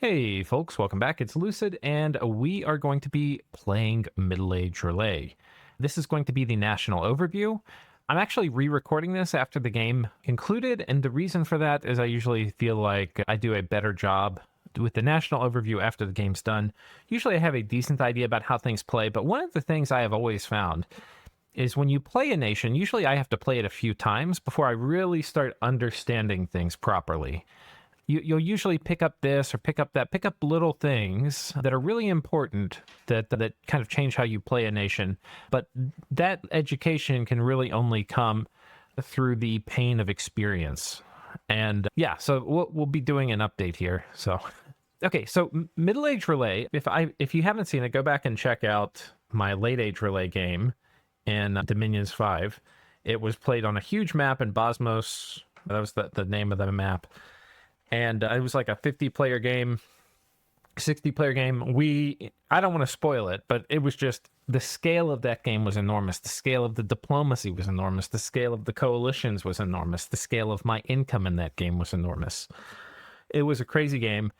Hey folks, welcome back. It's Lucid, and we are going to be playing Middle Age Rlyeh. This is going to be the national overview. I'm actually re-recording this after the game concluded, and the reason for that is I usually feel like I do a better job with the national overview after the game's done. Usually I have a decent idea about how things play, but one of the things I have always found is when you play a nation, usually I have to play it a few times before I really start understanding things properly. You'll usually pick up this or pick up that, pick up little things that are really important that kind of change how you play a nation. But that education can really only come through the pain of experience. And yeah, so we'll be doing an update here. So, okay, so Middle Age Rlyeh. If you haven't seen it, go back and check out my Late Age Rlyeh game in Dominions 5. It was played on a huge map in Bosmos. That was the name of the map. And it was like a 50-player game, 60-player game. I don't want to spoil it, but it was just, the scale of that game was enormous. The scale of the diplomacy was enormous. The scale of the coalitions was enormous. The scale of my income in that game was enormous. It was a crazy game.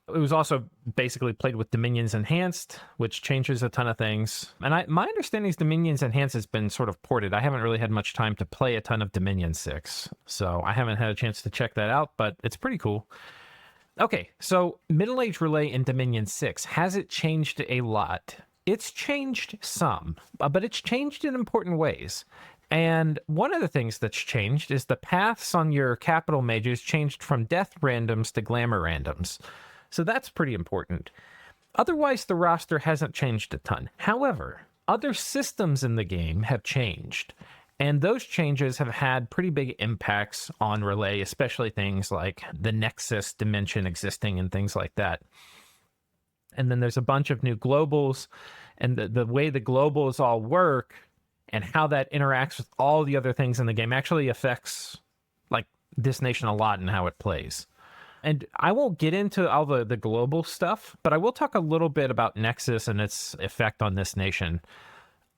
It was also basically played with Dominions Enhanced, which changes a ton of things. And my understanding is Dominions Enhanced has been sort of ported. I haven't really had much time to play a ton of Dominion 6, so I haven't had a chance to check that out, but it's pretty cool. Okay, so Middle Age Rlyeh in Dominion 6, has it changed a lot? It's changed some, but it's changed in important ways. And one of the things that's changed is the paths on your capital mages changed from death randoms to glamour randoms. So that's pretty important. Otherwise, the roster hasn't changed a ton. However, other systems in the game have changed, and those changes have had pretty big impacts on Rlyeh, especially things like the Nexus dimension existing and things like that. And then there's a bunch of new globals, and the way the globals all work and how that interacts with all the other things in the game actually affects like this nation a lot and how it plays. And I won't get into all the global stuff, but I will talk a little bit about Nexus and its effect on this nation,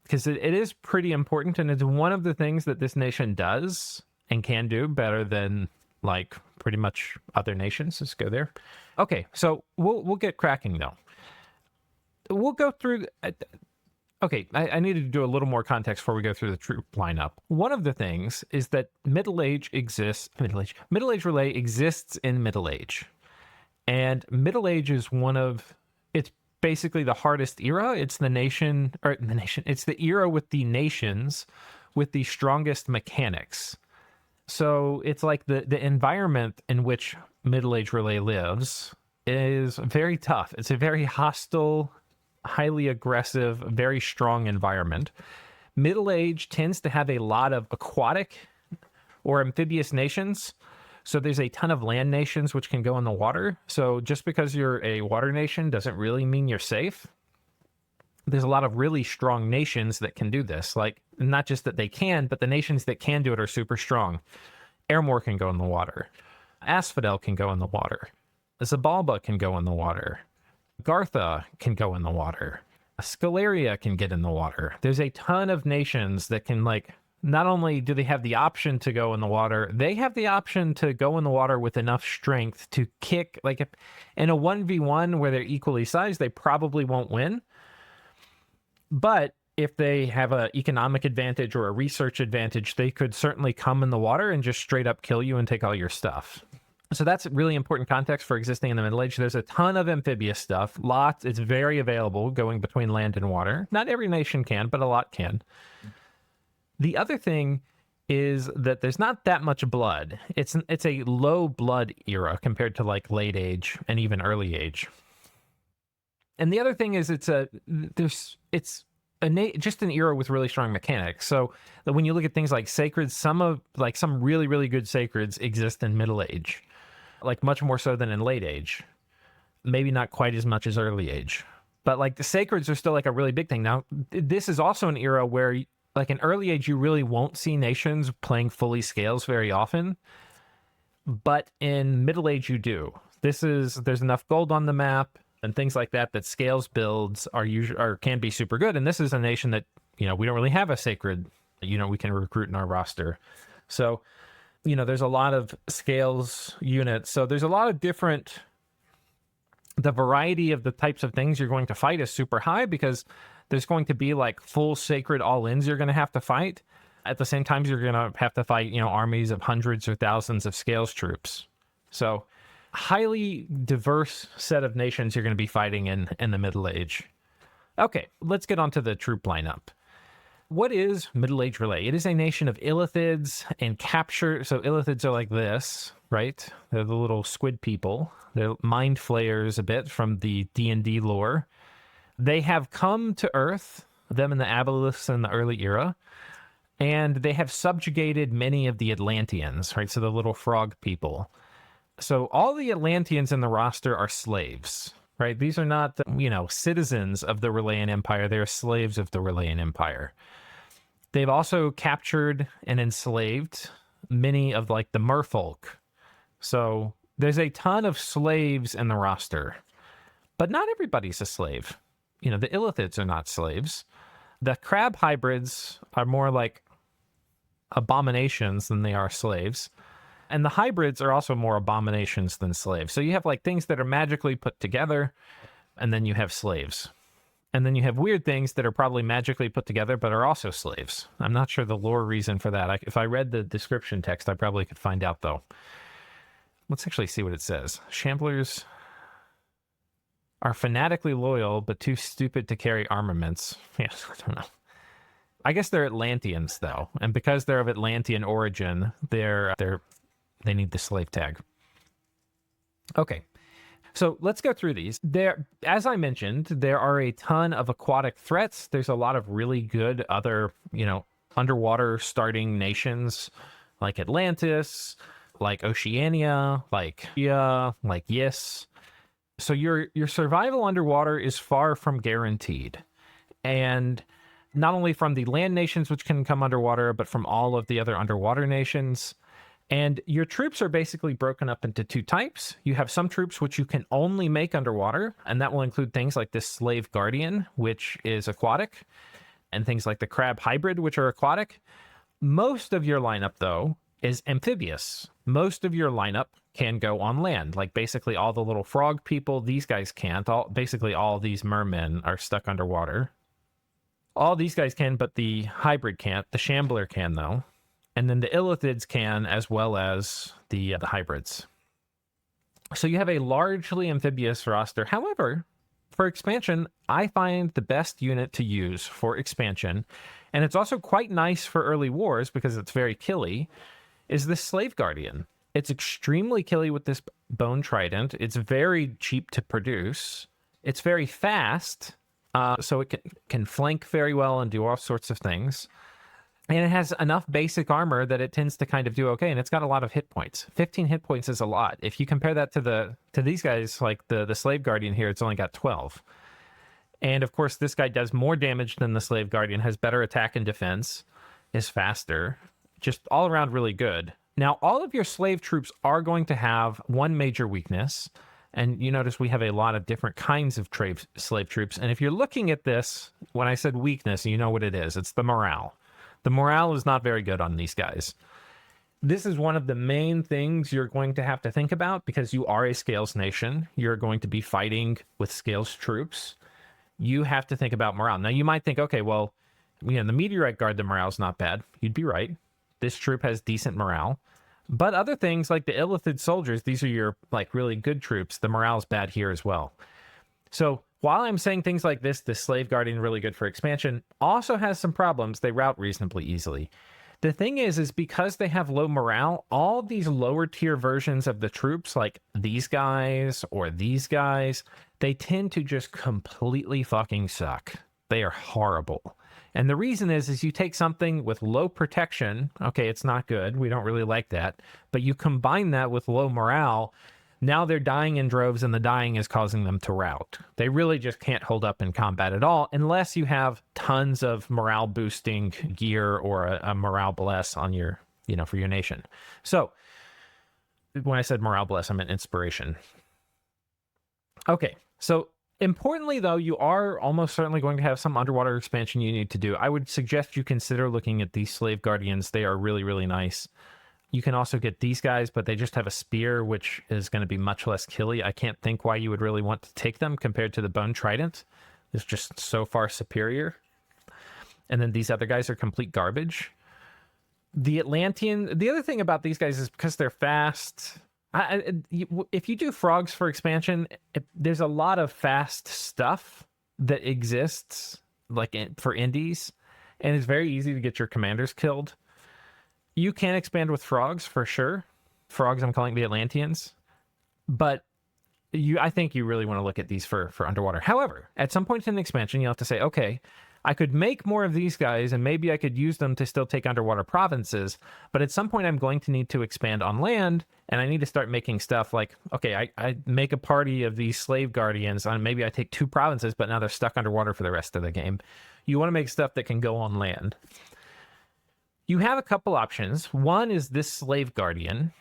because it is pretty important, and it's one of the things that this nation does and can do better than like pretty much other nations. Let's go there. Okay, so we'll get cracking though. We'll go through. Okay, I needed to do a little more context before we go through the troop lineup. One of the things is that Middle Age Rlyeh exists in Middle Age. And Middle Age is it's basically the hardest era. It's it's the era with the nations with the strongest mechanics. So it's like the environment in which Middle Age Rlyeh lives is very tough. It's a very hostile, highly aggressive, very strong environment. Middle Age tends to have a lot of aquatic or amphibious nations. So there's a ton of land nations which can go in the water. So just because you're a water nation doesn't really mean you're safe. There's a lot of really strong nations that can do this. Like, not just that they can, but the nations that can do it are super strong. Airmore can go in the water. Asphodel can go in the water. Zabalba can go in the water. Gartha can go in the water. Scalaria can get in the water. There's a ton of nations that can, like, not only do they have the option to go in the water, they have the option to go in the water with enough strength to kick, like, if, in a 1v1 where they're equally sized, they probably won't win. But if they have an economic advantage or a research advantage, they could certainly come in the water and just straight up kill you and take all your stuff. So that's really important context for existing in the Middle Age. There's a ton of amphibious stuff. Lots. It's very available going between land and water. Not every nation can, but a lot can. The other thing is that there's not that much blood. It's a low blood era compared to like late age and even early age. And the other thing is just an era with really strong mechanics. So that when you look at things like sacreds, some really, really good sacreds exist in Middle Age. Like much more so than in late age. Maybe not quite as much as early age. But like the sacreds are still like a really big thing. Now, this is also an era where like in early age, you really won't see nations playing fully scales very often. But in Middle Age, you do. There's enough gold on the map and things like that scales builds can be super good. And this is a nation that, we don't really have a sacred, we can recruit in our roster. So there's a lot of scales units. So there's a lot of different the variety of the types of things you're going to fight is super high because there's going to be like full sacred all-ins you're going to have to fight. At the same time, you're going to have to fight, armies of hundreds or thousands of scales troops. So highly diverse set of nations you're going to be fighting in the Middle Age. Okay, let's get on to the troop lineup. What is Middle Age Rlyeh? It is a nation of illithids and capture. So illithids are like this, right? They're the little squid people. They're mind flayers a bit from the D&D lore. They have come to Earth, them and the Aboleths in the early era, and they have subjugated many of the Atlanteans, right? So the little frog people. So all the Atlanteans in the roster are slaves, right? These are not, citizens of the Rlyeh Empire. They're slaves of the Rlyeh Empire. They've also captured and enslaved many of like the merfolk. So there's a ton of slaves in the roster, but not everybody's a slave. The illithids are not slaves. The crab hybrids are more like abominations than they are slaves. And the hybrids are also more abominations than slaves. So you have like things that are magically put together, and then you have slaves. And then you have weird things that are probably magically put together, but are also slaves. I'm not sure the lore reason for that. If I read the description text, I probably could find out, though. Let's actually see what it says. Shamblers are fanatically loyal, but too stupid to carry armaments. Yes, I don't know. I guess they're Atlanteans, though. And because they're of Atlantean origin, they need the slave tag. Okay. So let's go through these. As I mentioned, there are a ton of aquatic threats. There's a lot of really good other, underwater starting nations like Atlantis, like Oceania, like Yis. So your survival underwater is far from guaranteed. And not only from the land nations, which can come underwater, but from all of the other underwater nations. And your troops are basically broken up into two types. You have some troops which you can only make underwater, and that will include things like this slave guardian, which is aquatic, and things like the crab hybrid, which are aquatic. Most of your lineup, though, is amphibious. Most of your lineup can go on land. Like basically all the little frog people, these guys can't. Basically all these mermen are stuck underwater. All these guys can, but the hybrid can't. The shambler can, though. And then the illithids can, as well as the hybrids. So you have a largely amphibious roster. However, for expansion, I find the best unit to use for expansion, and it's also quite nice for early wars because it's very killy, is this Slave Guardian. It's extremely killy with this bone trident. It's very cheap to produce. It's very fast, so it can flank very well and do all sorts of things. And it has enough basic armor that it tends to kind of do okay, and it's got a lot of hit points. 15 hit points is a lot. If you compare that to these guys, like the Slave Guardian here, it's only got 12. And of course, this guy does more damage than the Slave Guardian, has better attack and defense, is faster, just all around really good. Now, all of your slave troops are going to have one major weakness, and you notice we have a lot of different kinds of slave troops. And if you're looking at this, when I said weakness, you know what it is. It's the morale. The morale is not very good on these guys. This is one of the main things you're going to have to think about because you are a Scales nation. You're going to be fighting with Scales troops. You have to think about morale. Now, you might think, okay, well, the Meteorite Guard, the morale's not bad. You'd be right. This troop has decent morale. But other things like the Illithid soldiers, these are your really good troops. The morale's bad here as well. So while I'm saying things like this Slave Guardian really good for expansion, also has some problems. They rout reasonably easily. The thing is because they have low morale, all these lower tier versions of the troops, like these guys or these guys, they tend to just completely fucking suck. They are horrible. And the reason is you take something with low protection, okay, it's not good. We don't really like that. But you combine that with low morale, now they're dying in droves, and the dying is causing them to rout. They really just can't hold up in combat at all unless you have tons of morale boosting gear or a morale bless on your, for your nation. So when I said morale bless, I meant inspiration. Okay, so importantly, though, you are almost certainly going to have some underwater expansion you need to do. I would suggest you consider looking at these Slave Guardians. They are really, really nice. You can also get these guys, but they just have a spear, which is going to be much less killy. I can't think why you would really want to take them compared to the bone trident. It's just so far superior. And then these other guys are complete garbage. The Atlantean, the other thing about these guys is because they're fast. If you do frogs for expansion, there's a lot of fast stuff that exists like for indies, and it's very easy to get your commanders killed. You can expand with frogs for sure. Frogs, I'm calling the Atlanteans, but I think you really want to look at these for underwater. However, at some point in the expansion, you'll have to say, okay, I could make more of these guys and maybe I could use them to still take underwater provinces, but at some point I'm going to need to expand on land, and I need to start making stuff like, okay, I make a party of these slave guardians and maybe I take 2 provinces, but now they're stuck underwater for the rest of the game. You want to make stuff that can go on land. You have a couple options. One is this slave guardian,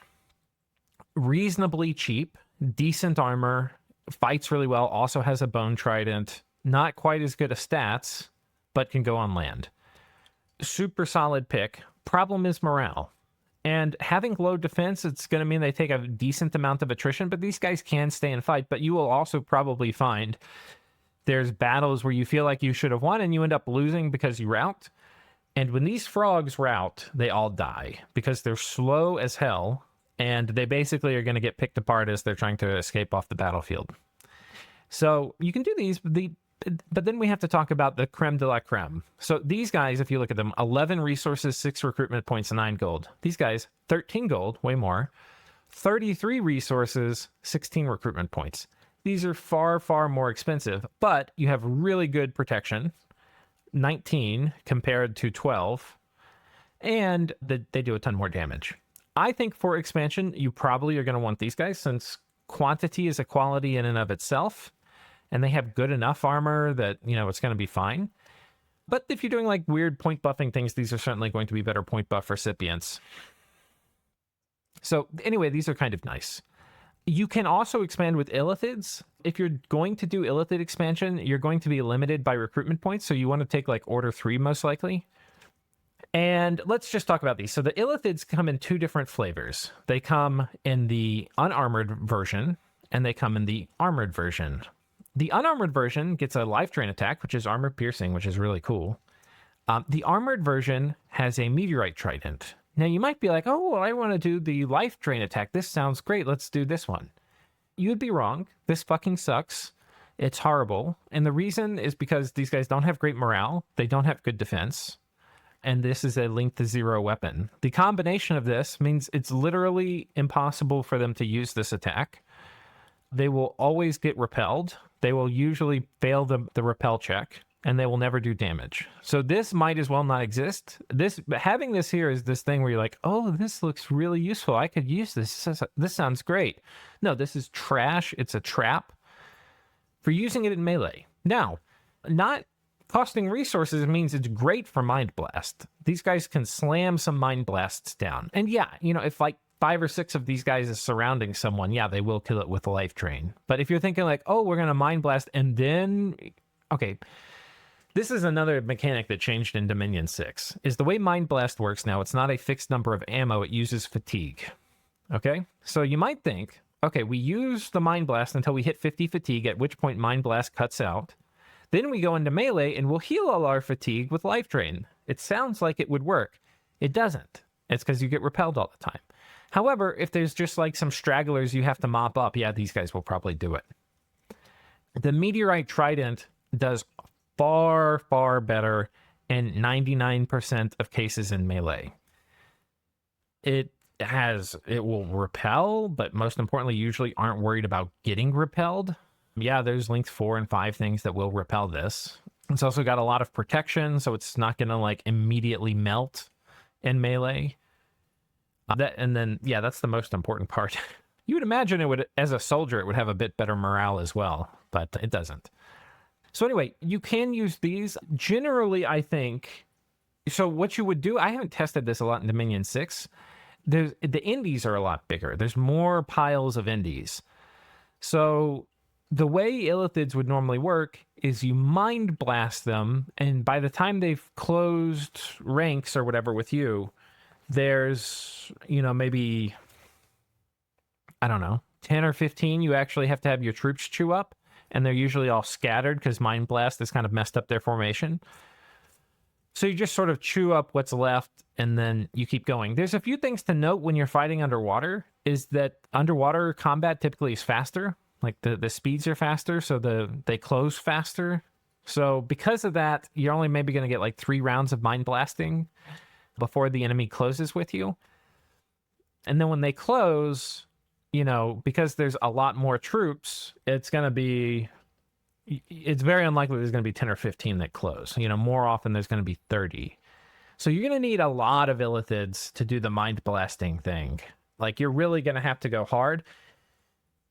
reasonably cheap, decent armor, fights really well, also has a bone trident, not quite as good at stats, but can go on land. Super solid pick. Problem is morale. And having low defense, it's going to mean they take a decent amount of attrition, but these guys can stay and fight. But you will also probably find there's battles where you feel like you should have won and you end up losing because you rout. And when these frogs rout, they all die because they're slow as hell, and they basically are going to get picked apart as they're trying to escape off the battlefield. So you can do these, but then we have to talk about the creme de la creme. So these guys, if you look at them, 11 resources, 6 recruitment points, 9 gold. These guys, 13 gold, way more. 33 resources, 16 recruitment points. These are far, far more expensive, but you have really good protection. 19 compared to 12, and they do a ton more damage. I think for expansion, you probably are going to want these guys since quantity is a quality in and of itself, and they have good enough armor that, you know, it's going to be fine. But if you're doing like weird point buffing things, these are certainly going to be better point buff recipients. So anyway, these are kind of nice. You can also expand with illithids. If you're going to do illithid expansion, you're going to be limited by recruitment points, so you want to take like order 3 most likely. And let's just talk about these. So the illithids come in 2 different flavors. They come in the unarmored version, and they come in the armored version. The unarmored version gets a life drain attack, which is armor piercing, which is really cool. The armored version has a meteorite trident. Now, you might be like, oh, well, I want to do the life drain attack. This sounds great. Let's do this one. You'd be wrong. This fucking sucks. It's horrible. And the reason is because these guys don't have great morale. They don't have good defense. And this is a link to 0 weapon. The combination of this means it's literally impossible for them to use this attack. They will always get repelled. They will usually fail the repel check, and they will never do damage. So this might as well not exist. Having this here is this thing where you're like, oh, this looks really useful. I could use this. This sounds great. No, this is trash. It's a trap for using it in melee. Now, not costing resources means it's great for Mind Blast. These guys can slam some Mind Blasts down. And yeah, you know, if like 5 or 6 of these guys is surrounding someone, yeah, they will kill it with a life drain. But if you're thinking like, oh, we're going to Mind Blast and then, okay, this is another mechanic that changed in Dominion 6, is the way Mind Blast works now. It's not a fixed number of ammo. It uses fatigue. Okay? So you might think, okay, we use the Mind Blast until we hit 50 fatigue, at which point Mind Blast cuts out. Then we go into melee and we'll heal all our fatigue with life drain. It sounds like it would work. It doesn't. It's because you get repelled all the time. However, if there's just like some stragglers you have to mop up, yeah, these guys will probably do it. The Meteorite Trident does far, far better in 99% of cases in melee. It will repel, but most importantly, usually aren't worried about getting repelled. Yeah, there's linked 4 and 5 things that will repel this. It's also got a lot of protection, so it's not going to like immediately melt in melee. That's the most important part. You would imagine it would, as a soldier, it would have a bit better morale as well, but it doesn't. So anyway, you can use these. Generally, I think, so what you would do, I haven't tested this a lot in Dominion 6. The indies are a lot bigger. There's more piles of indies. So the way illithids would normally work is you mind blast them, and by the time they've closed ranks or whatever with you, There's, maybe, I don't know, 10 or 15 you actually have to have your troops chew up, and they're usually all scattered because Mind Blast has kind of messed up their formation. So you just sort of chew up what's left, and then you keep going. There's a few things to note when you're fighting underwater, is that underwater combat typically is faster. Like the speeds are faster, so they close faster. So because of that, you're only maybe going to get like 3 rounds of Mind Blasting before the enemy closes with you. And then when they close, because there's a lot more troops, it's very unlikely there's going to be 10 or 15 that close. More often there's going to be 30. So you're going to need a lot of Illithids to do the Mind Blasting thing. Like, you're really going to have to go hard.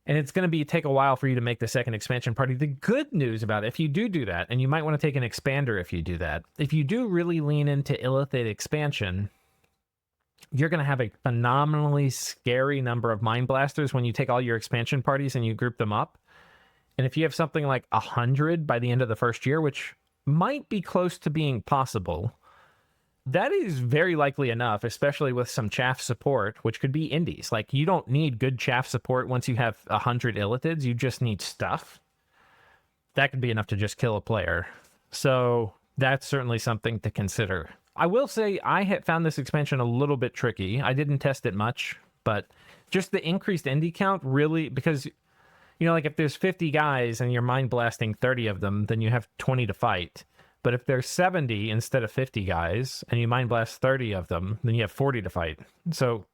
And it's going to take a while for you to make the second expansion party. The good news about it, if you do that, and you might want to take an expander if you do that, if you do really lean into Illithid expansion, you're going to have a phenomenally scary number of Mind Blasters when you take all your expansion parties and you group them up. And if you have something like 100 by the end of the first year, which might be close to being possible, that is very likely enough, especially with some chaff support, which could be indies. Like, you don't need good chaff support once you have 100 Illithids. You just need stuff. That could be enough to just kill a player. So that's certainly something to consider. I will say I had found this expansion a little bit tricky. I didn't test it much, but just the increased indie count really, because, like if there's 50 guys and you're Mind Blasting 30 of them, then you have 20 to fight. But if there's 70 instead of 50 guys and you Mind Blast 30 of them, then you have 40 to fight. So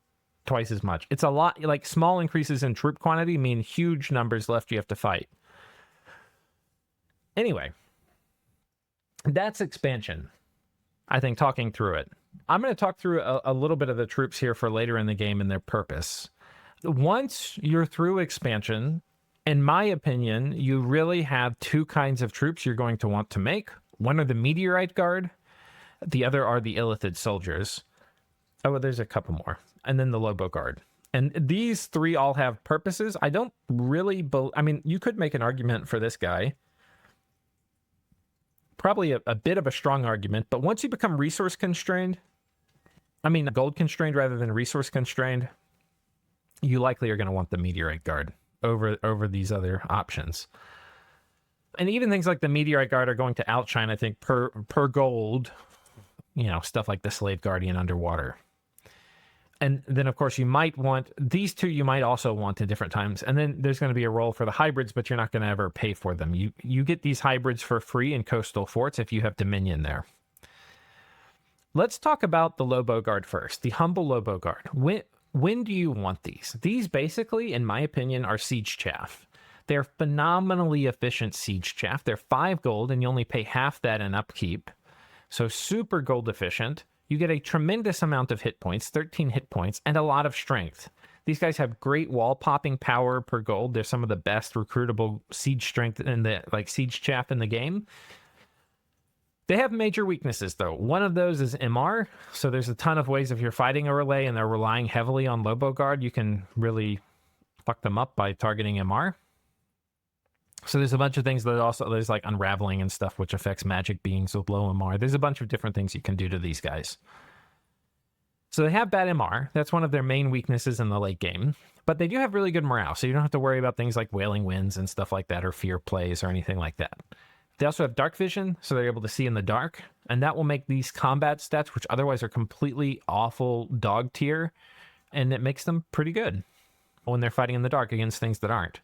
twice as much. It's a lot. Like, small increases in troop quantity mean huge numbers left you have to fight. Anyway, that's expansion. I think talking through it. I'm going to talk through a little bit of the troops here for later in the game and their purpose. Once you're through expansion, in my opinion, you really have 2 kinds of troops you're going to want to make. One are the Meteorite Guard. The other are the Illithid Soldiers. Oh, well, there's a couple more. And then the Lobo Guard. And these 3 all have purposes. I don't really... you could make an argument for this guy. Probably a bit of a strong argument. But once you become resource constrained... gold constrained rather than resource constrained, you likely are going to want the Meteorite Guard over these other options. And even things like the Meteorite Guard are going to outshine, I think, per gold, stuff like the Slave Guardian underwater. And then, of course, you might want these 2, you might also want at different times. And then there's going to be a role for the hybrids, but you're not going to ever pay for them. You get these hybrids for free in coastal forts if you have Dominion there. Let's talk about the Lobo Guard first, the Humble Lobo Guard. When do you want these? These basically, in my opinion, are siege chaff. They're phenomenally efficient siege chaff. They're 5 gold, and you only pay half that in upkeep. So super gold efficient. You get a tremendous amount of hit points, 13 hit points, and a lot of strength. These guys have great wall popping power per gold. They're some of the best recruitable siege strength in the siege chaff in the game. They have major weaknesses, though. One of those is MR. So there's a ton of ways if you're fighting a Rlyeh and they're relying heavily on Lobo Guard, you can really fuck them up by targeting MR. So there's a bunch of things that there's like unraveling and stuff, which affects magic beings with low MR. There's a bunch of different things you can do to these guys. So they have bad MR. That's one of their main weaknesses in the late game. But they do have really good morale, so you don't have to worry about things like Wailing Winds and stuff like that, or Fear Plays or anything like that. They also have dark vision, so they're able to see in the dark, and that will make these combat stats, which otherwise are completely awful dog tier, and it makes them pretty good when they're fighting in the dark against things that aren't.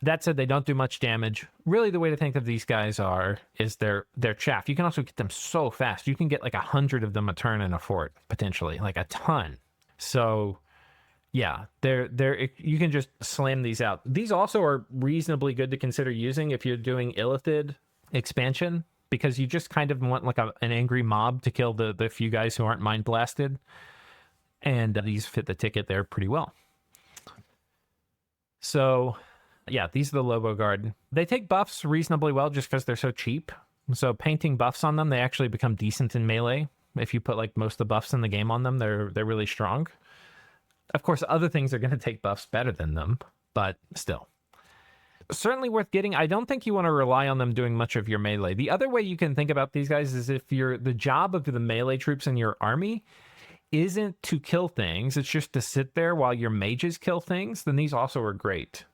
That said, they don't do much damage. Really, the way to think of these guys is they're chaff. You can also get them so fast. You can get like 100 of them a turn in a fort, potentially, like a ton. So, yeah, you can just slam these out. These also are reasonably good to consider using if you're doing Illithid expansion, because you just kind of want like an angry mob to kill the few guys who aren't mind blasted. And these fit the ticket there pretty well. So... yeah, these are the Lobo Guard. They take buffs reasonably well just because they're so cheap. So painting buffs on them, they actually become decent in melee. If you put like most of the buffs in the game on them, they're really strong. Of course, other things are going to take buffs better than them, but still. Certainly worth getting. I don't think you want to rely on them doing much of your melee. The other way you can think about these guys is if the job of the melee troops in your army isn't to kill things, it's just to sit there while your mages kill things, then these also are great.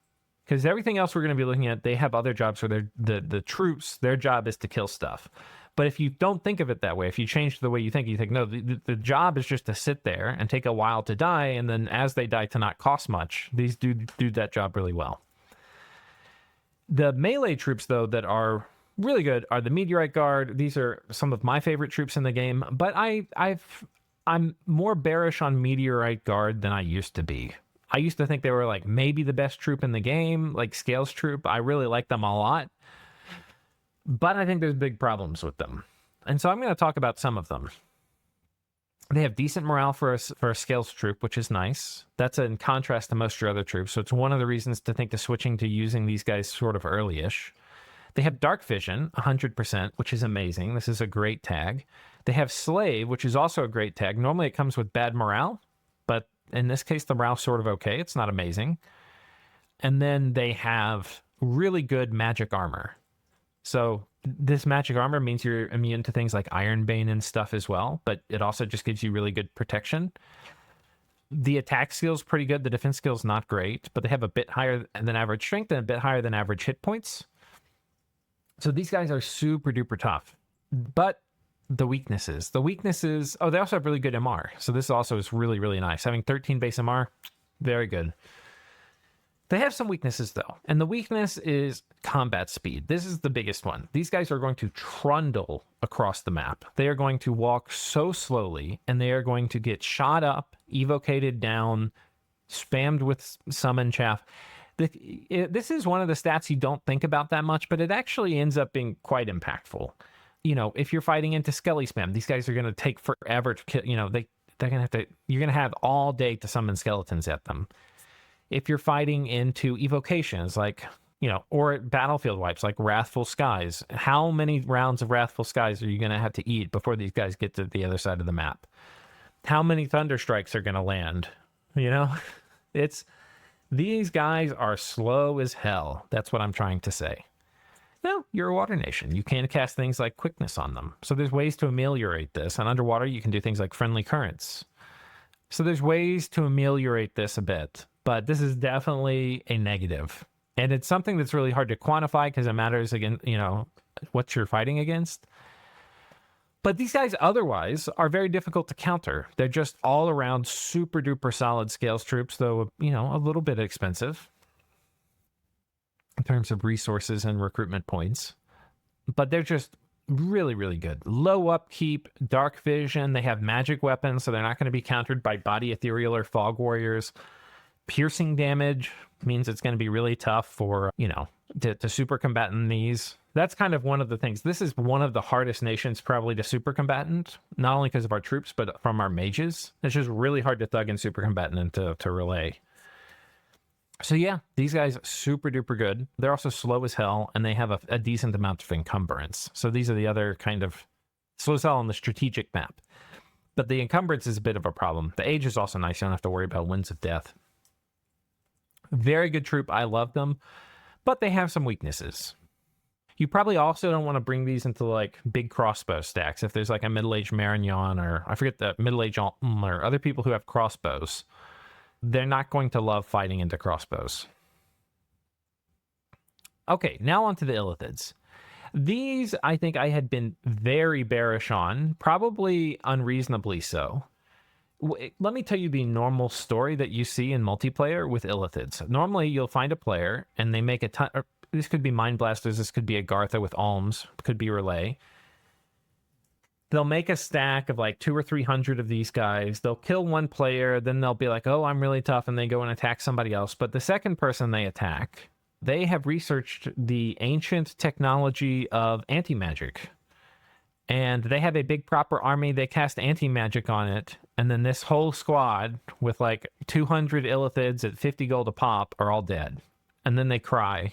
Because everything else we're going to be looking at, they have other jobs where the troops, their job is to kill stuff. But if you don't think of it that way, if you change the way you think, no, the job is just to sit there and take a while to die, and then as they die to not cost much, these do that job really well. The melee troops, though, that are really good are the Meteorite Guard. These are some of my favorite troops in the game, but I'm more bearish on Meteorite Guard than I used to be. I used to think they were like maybe the best troop in the game, like Scales troop. I really like them a lot, but I think there's big problems with them. And so I'm going to talk about some of them. They have decent morale for a Scales troop, which is nice. That's in contrast to most of your other troops. So it's one of the reasons to think of switching to using these guys sort of early-ish. They have Dark Vision, 100%, which is amazing. This is a great tag. They have Slave, which is also a great tag. Normally it comes with bad morale, but in this case, the morale's sort of okay. It's not amazing. And then they have really good magic armor. So this magic armor means you're immune to things like Ironbane and stuff as well, but it also just gives you really good protection. The attack skill's pretty good. The defense skill's not great, but they have a bit higher than average strength and a bit higher than average hit points. So these guys are super duper tough. But the weaknesses, oh, they also have really good MR. So this also is really, really nice. Having 13 base MR, very good. They have some weaknesses, though. And the weakness is combat speed. This is the biggest one. These guys are going to trundle across the map. They are going to walk so slowly, and they are going to get shot up, evocated down, spammed with summon chaff. This is one of the stats you don't think about that much, but it actually ends up being quite impactful. You know, if you're fighting into Skelly spam, these guys are going to take forever to kill. You know, they're going to have to, you're going to have all day to summon skeletons at them. If you're fighting into evocations, like, you know, or battlefield wipes like Wrathful Skies, how many rounds of Wrathful Skies are you going to have to eat before these guys get to the other side of the map? How many Thunder Strikes are going to land? You know, these guys are slow as hell. That's what I'm trying to say. No, you're a water nation. You can cast things like quickness on them. So there's ways to ameliorate this. And underwater, you can do things like friendly currents. So there's ways to ameliorate this a bit. But this is definitely a negative. And it's something that's really hard to quantify because it matters, again, you know, what you're fighting against. But these guys otherwise are very difficult to counter. They're just all around super duper solid Scales troops, though, you know, a little bit expensive in terms of resources and recruitment points. But they're just really, really good. Low upkeep, dark vision. They have magic weapons, so they're not going to be countered by body ethereal or fog warriors. Piercing damage means it's going to be really tough for, you know, to super combatant these. That's kind of one of the things. This is one of the hardest nations probably to super combatant, not only because of our troops, but from our mages. It's just really hard to thug and super combatant into Rlyeh. So yeah, these guys are super duper good. They're also slow as hell, and they have a decent amount of encumbrance. So these are the other kind of slow as hell on the strategic map. But the encumbrance is a bit of a problem. The age is also nice. You don't have to worry about Winds of Death. Very good troop. I love them, but they have some weaknesses. You probably also don't want to bring these into like big crossbow stacks. If there's like a middle-aged Marignon, or I forget the middle-aged or other people who have crossbows, they're not going to love fighting into crossbows. Okay, now on to the Illithids. These, I think I had been very bearish on, probably unreasonably so. Let me tell you the normal story that you see in multiplayer with Illithids. Normally, you'll find a player, and they make a ton... This could be Mind Blasters, this could be Agartha with Alms, could be Rlyeh. They'll make a stack of like 200 or 300 of these guys. They'll kill one player, then they'll be like, oh, I'm really tough, and they go and attack somebody else. But the second person they attack, they have researched the ancient technology of anti-magic. And they have a big proper army. They cast anti-magic on it. And then this whole squad with like 200 Illithids at 50 gold a pop are all dead. And then they cry,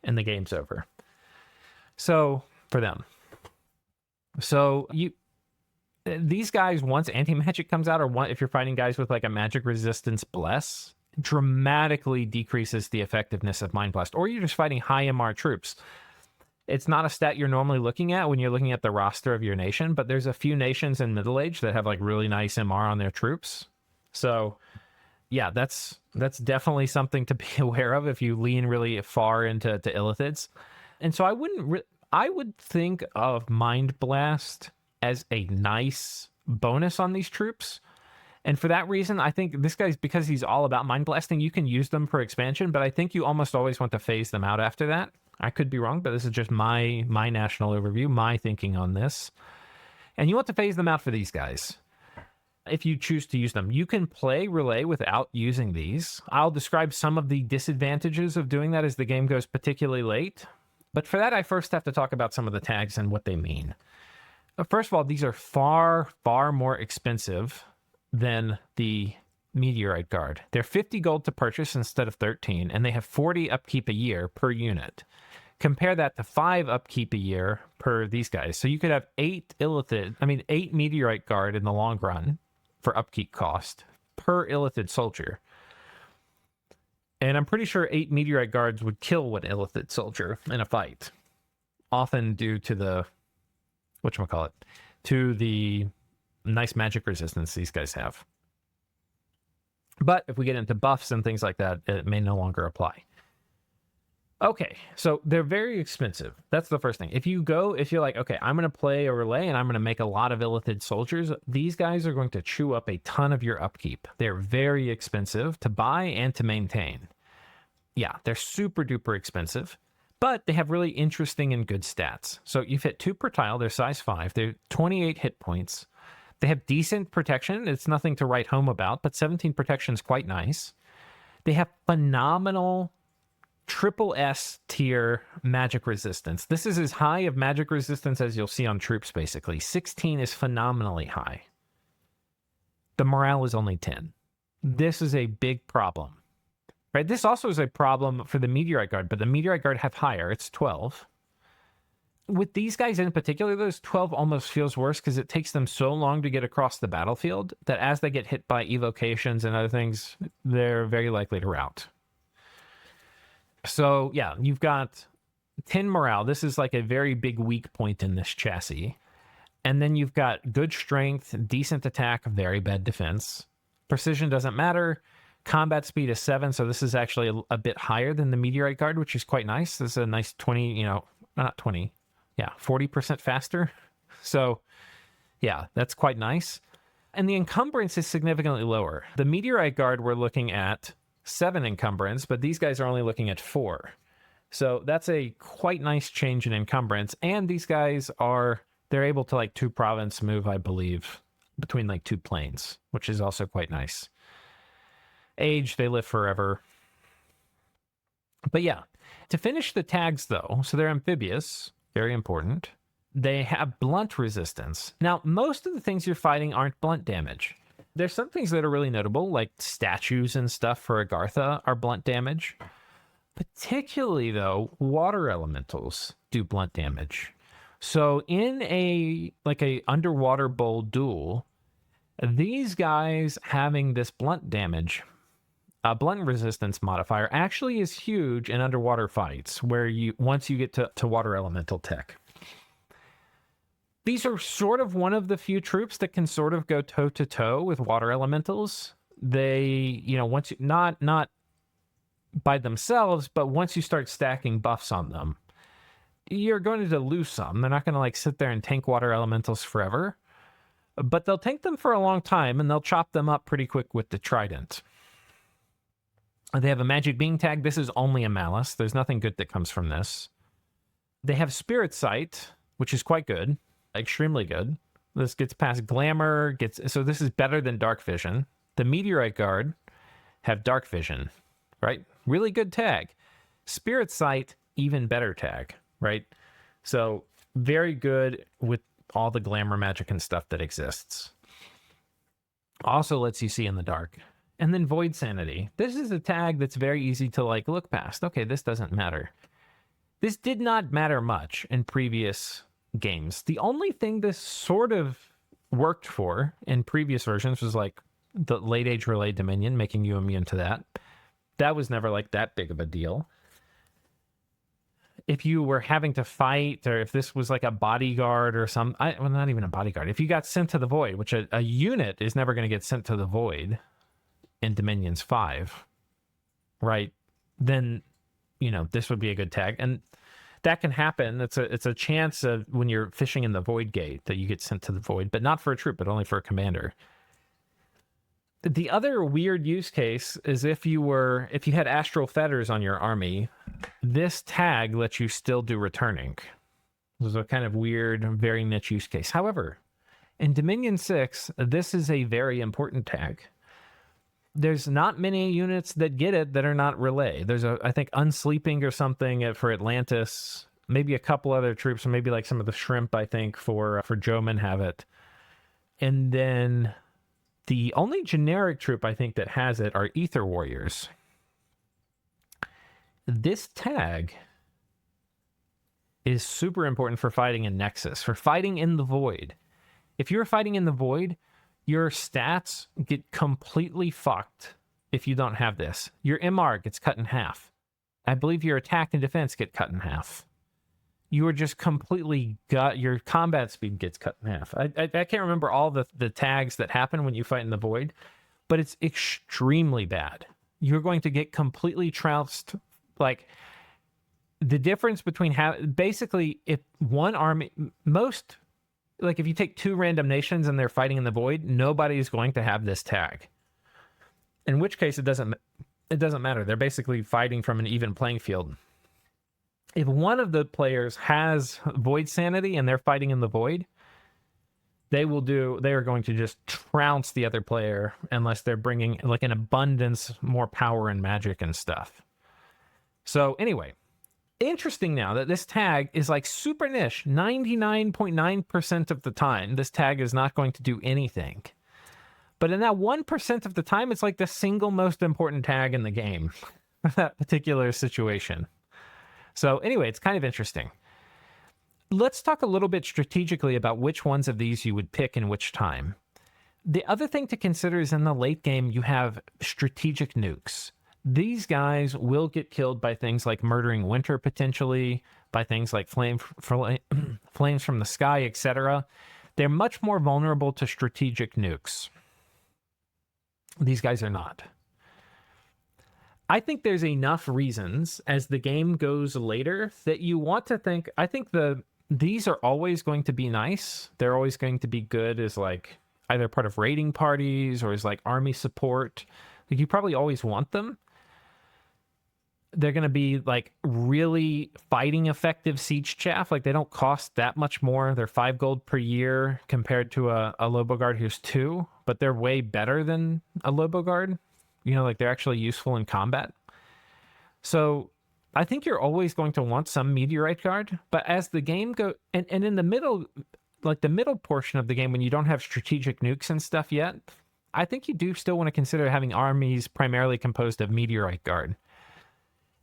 and the game's over. So, for them. So, these guys, once anti-magic comes out, or if you're fighting guys with like a magic resistance bless, dramatically decreases the effectiveness of Mind Blast. Or you're just fighting high MR troops. It's not a stat you're normally looking at when you're looking at the roster of your nation, but there's a few nations in Middle Age that have like really nice MR on their troops. So yeah, that's definitely something to be aware of if you lean really far into Illithids. And so I would think of Mind Blast as a nice bonus on these troops. And for that reason, I think this guy's, because he's all about Mind Blasting, you can use them for expansion, but I think you almost always want to phase them out after that. I could be wrong, but this is just my national overview, my thinking on this. And you want to phase them out for these guys if you choose to use them. You can play Rlyeh without using these. I'll describe some of the disadvantages of doing that as the game goes particularly late. But for that, I first have to talk about some of the tags and what they mean. First of all, these are far, far more expensive than the Meteorite Guard. They're 50 gold to purchase instead of 13, and they have 40 upkeep a year per unit. Compare that to 5 upkeep a year per these guys. So you could have 8 Meteorite Guard in the long run for upkeep cost per Illithid soldier. And I'm pretty sure 8 Meteorite Guards would kill one Illithid soldier in a fight, often due to the, to the nice magic resistance these guys have. But if we get into buffs and things like that, it may no longer apply. Okay, so they're very expensive. That's the first thing. If you're like, okay, I'm going to play a Rlyeh and I'm going to make a lot of Illithid soldiers, these guys are going to chew up a ton of your upkeep. They're very expensive to buy and to maintain. Yeah, they're super duper expensive, but they have really interesting and good stats. So you fit 2 per tile, they're size 5, they're 28 hit points. They have decent protection. It's nothing to write home about, but 17 protection is quite nice. They have phenomenal triple S tier magic resistance. This is as high of magic resistance as you'll see on troops, basically. 16 is phenomenally high. The morale is only 10. This is a big problem. Right? This also is a problem for the Meteorite Guard, but the Meteorite Guard have higher. It's 12. With these guys in particular, those 12 almost feels worse because it takes them so long to get across the battlefield that as they get hit by evocations and other things, they're very likely to rout. So yeah, you've got 10 morale. This is like a very big weak point in this chassis. And then you've got good strength, decent attack, very bad defense. Precision doesn't matter. Combat speed is 7, so this is actually a bit higher than the Meteorite Guard, which is quite nice. This is a nice 20, not 20. Yeah, 40% faster. So yeah, that's quite nice. And the encumbrance is significantly lower. The Meteorite Guard, we're looking at 7 encumbrance, but these guys are only looking at 4. So that's a quite nice change in encumbrance. And these guys they're able to like 2 province move, I believe, between like 2 planes, which is also quite nice. Age, they live forever. But yeah, to finish the tags though, so they're amphibious. Very important. They have blunt resistance. Now, most of the things you're fighting aren't blunt damage. There's some things that are really notable, like statues and stuff for Agartha are blunt damage. Particularly, though, water elementals do blunt damage. So in a underwater bowl duel, these guys having this blunt damage, blunt resistance modifier actually is huge in underwater fights where once you get to water elemental tech. These are sort of one of the few troops that can sort of go toe to toe with water elementals. They, once you, not by themselves, but once you start stacking buffs on them, you're going to lose some. They're not going to like sit there and tank water elementals forever, but they'll tank them for a long time and they'll chop them up pretty quick with the trident. They have a magic being tag. This is only a malice. There's nothing good that comes from this. They have spirit sight, which is quite good, extremely good. This gets past glamour, so this is better than dark vision. The Meteorite Guard have dark vision, right? Really good tag. Spirit sight, even better tag, right? So very good with all the glamour magic and stuff that exists. Also lets you see in the dark. And then Void Sanity. This is a tag that's very easy to like look past. Okay, this doesn't matter. This did not matter much in previous games. The only thing this sort of worked for in previous versions was like the late age Rlyeh Dominion, making you immune to that. That was never like that big of a deal. if you were having to fight, or if this was like a bodyguard or well, not even a bodyguard. If you got sent to the void, which a unit is never going to get sent to the void in Dominions 5, right? Then, this would be a good tag. And that can happen. It's a chance of when you're fishing in the void gate that you get sent to the void, but not for a troop, but only for a commander. The other weird use case is if you had astral fetters on your army, this tag lets you still do returning. This is a kind of weird, very niche use case. However, in Dominion 6, this is a very important tag. There's not many units that get it that are not Rlyeh. There's I think Unsleeping or something for Atlantis. Maybe a couple other troops, or maybe like some of the Shrimp, I think, for Joman have it. And then the only generic troop I think that has it are Ether Warriors. This tag is super important for fighting in Nexus, for fighting in the Void. If you're fighting in the Void, your stats get completely fucked if you don't have this. Your MR gets cut in half. I believe your attack and defense get cut in half. You are just completely your combat speed gets cut in half. I can't remember all the tags that happen when you fight in the Void, but it's extremely bad. You're going to get completely trounced. Like, the difference between basically, if one army, if you take 2 random nations and they're fighting in the Void, nobody is going to have this tag. In which case, it doesn't matter. They're basically fighting from an even playing field. If one of the players has Void Sanity and they're fighting in the Void, they are going to just trounce the other player unless they're bringing like an abundance, more power and magic and stuff. So anyway, interesting now that this tag is like super niche. 99.9% of the time, this tag is not going to do anything. But in that 1% of the time, it's like the single most important tag in the game for that particular situation. So anyway, it's kind of interesting. Let's talk a little bit strategically about which ones of these you would pick in which time. The other thing to consider is in the late game, you have strategic nukes. These guys will get killed by things like Murdering Winter, potentially, by things like Flames from the Sky, etc. They're much more vulnerable to strategic nukes. These guys are not. I think there's enough reasons as the game goes later that you want to think, I think these are always going to be nice. They're always going to be good as like either part of raiding parties or as like army support. Like, you probably always want them. They're going to be like really fighting effective siege chaff. Like, they don't cost that much more. They're 5 gold per year compared to a Lobo Guard who's 2, but they're way better than a Lobo Guard. Like, they're actually useful in combat. So I think you're always going to want some Meteorite Guard, but as the game goes, and in the middle, like the middle portion of the game when you don't have strategic nukes and stuff yet, I think you do still want to consider having armies primarily composed of Meteorite Guard.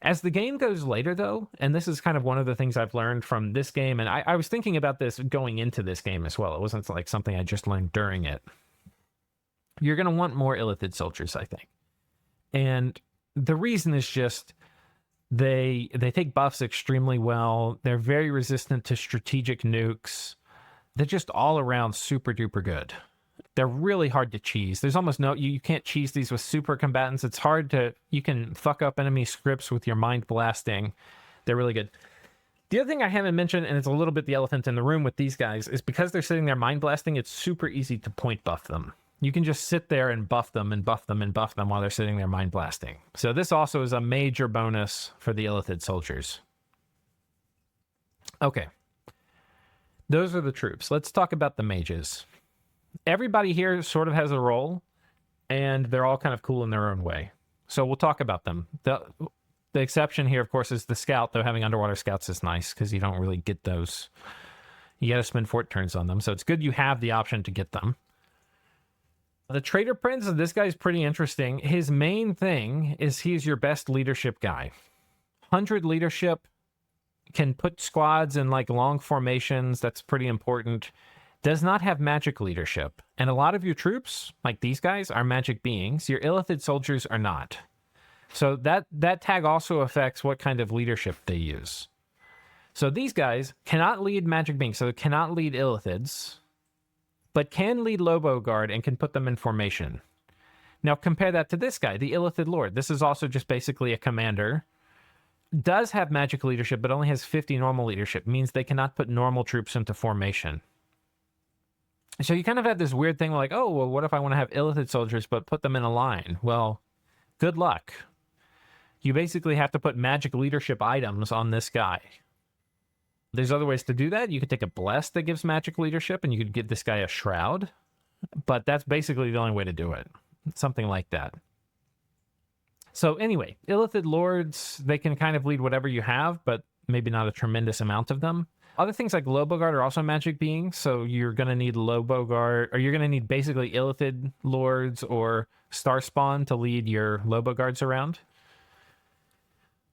As the game goes later, though, and this is kind of one of the things I've learned from this game, and I was thinking about this going into this game as well. It wasn't like something I just learned during it. You're going to want more Illithid soldiers, I think. And the reason is just they take buffs extremely well. They're very resistant to strategic nukes. They're just all around super duper good. They're really hard to cheese. There's almost you can't cheese these with super combatants. It's hard you can fuck up enemy scripts with your mind blasting. They're really good. The other thing I haven't mentioned, and it's a little bit the elephant in the room with these guys, is because they're sitting there mind blasting, it's super easy to point buff them. You can just sit there and buff them and buff them and buff them while they're sitting there mind blasting. So this also is a major bonus for the Illithid soldiers. Okay. Those are the troops. Let's talk about the mages. Everybody here sort of has a role, and they're all kind of cool in their own way. So we'll talk about them. The exception here, of course, is the scout, though having underwater scouts is nice because you don't really get those. You got to spend fort turns on them, so it's good you have the option to get them. The Trader Prince, this guy's pretty interesting. His main thing is he's your best leadership guy. 100 leadership, can put squads in like long formations. That's pretty important. Does not have magic leadership. And a lot of your troops, like these guys, are magic beings. Your Illithid soldiers are not. So that tag also affects what kind of leadership they use. So these guys cannot lead magic beings, so they cannot lead illithids, but can lead Lobo Guard and can put them in formation. Now compare that to this guy, the Illithid Lord. This is also just basically a commander. Does have magic leadership, but only has 50 normal leadership. Means they cannot put normal troops into formation. So you kind of have this weird thing like, oh, well, what if I want to have Illithid soldiers, but put them in a line? Well, good luck. You basically have to put magic leadership items on this guy. There's other ways to do that. You could take a Bless that gives magic leadership, and you could give this guy a Shroud. But that's basically the only way to do it. Something like that. So anyway, Illithid Lords, they can kind of lead whatever you have, but maybe not a tremendous amount of them. Other things like Lobo Guard are also magic beings, so you're going to need Lobo Guard, or you're going to need basically Illithid Lords or Starspawn to lead your Lobo Guards around.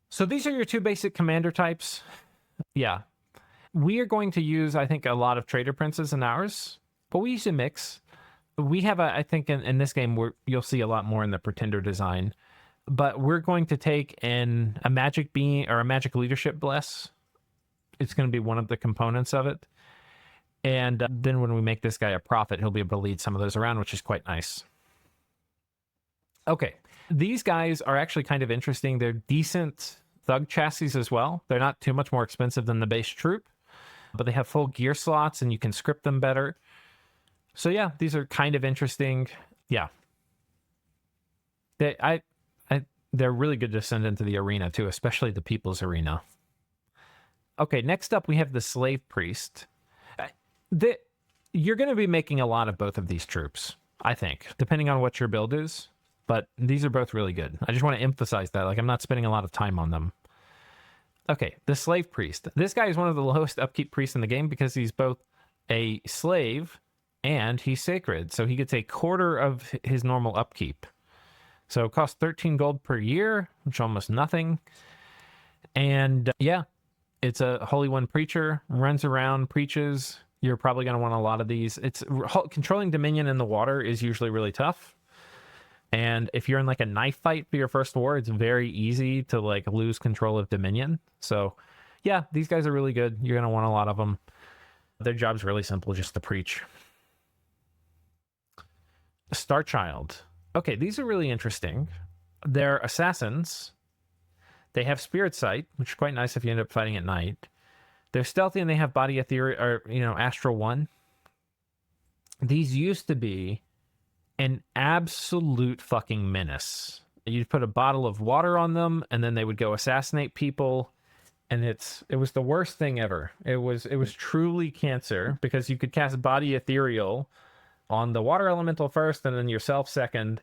So these are your two basic commander types. Yeah. We are going to use, I think, a lot of Trader Princes in ours, but we use a mix. We have, I think, in this game, you'll see a lot more in the Pretender design, but we're going to take in a magic being or a magic leadership bless. It's going to be one of the components of it. And then when we make this guy a prophet, he'll be able to lead some of those around, which is quite nice. Okay. These guys are actually kind of interesting. They're decent thug chassis as well. They're not too much more expensive than the base troop, but they have full gear slots and you can script them better. So yeah, these are kind of interesting. Yeah. They're really good to send into the arena too, especially the People's Arena. Okay, next up we have the Slave Priest. You're going to be making a lot of both of these troops, I think, depending on what your build is. But these are both really good. I just want to emphasize that. Like, I'm not spending a lot of time on them. Okay, the Slave Priest. This guy is one of the lowest upkeep priests in the game because he's both a slave and he's sacred. So he gets a quarter of his normal upkeep. So it costs 13 gold per year, which is almost nothing. And yeah, it's a Holy One preacher, runs around, preaches. You're probably going to want a lot of these. Controlling Dominion in the water is usually really tough. And if you're in like a knife fight for your first war, it's very easy to like lose control of Dominion. So yeah, these guys are really good. You're going to want a lot of them. Their job's really simple, just to preach. Star Child. Okay, these are really interesting. They're assassins. They have Spirit Sight, which is quite nice if you end up fighting at night. They're stealthy and they have Body Ethereal, or, Astral 1. These used to be an absolute fucking menace. You'd put a bottle of water on them, and then they would go assassinate people, and it was the worst thing ever. It was truly cancer, because you could cast Body Ethereal on the water elemental first, and then yourself second,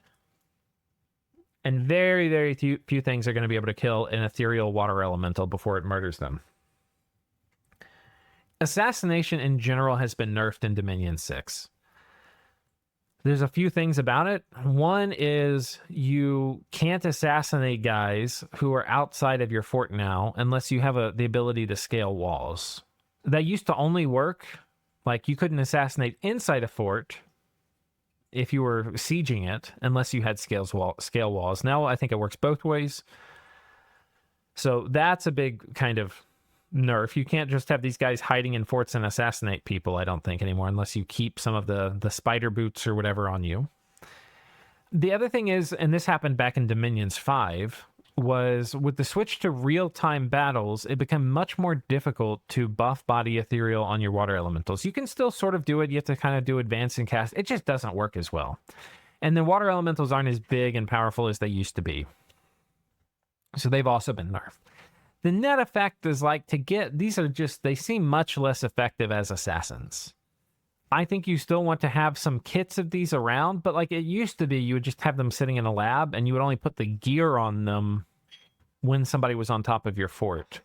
and very, very few things are going to be able to kill an ethereal water elemental before it murders them. Assassination in general has been nerfed in Dominion 6. There's a few things about it. One is you can't assassinate guys who are outside of your fort now unless you have the ability to scale walls. That used to only work, like you couldn't assassinate inside a fort if you were sieging it unless you had scale walls. Now I think it works both ways. So that's a big kind of nerf. You can't just have these guys hiding in forts and assassinate people, I don't think, anymore, unless you keep some of the spider boots or whatever on you. The other thing is, and this happened back in Dominions 5, was with the switch to real-time battles, it became much more difficult to buff Body Ethereal on your water elementals. You can still sort of do it. You have to kind of do advance and cast. It just doesn't work as well. And the water elementals aren't as big and powerful as they used to be. So they've also been nerfed. The net effect is like they seem much less effective as assassins. I think you still want to have some kits of these around, but like it used to be, you would just have them sitting in a lab and you would only put the gear on them when somebody was on top of your fort.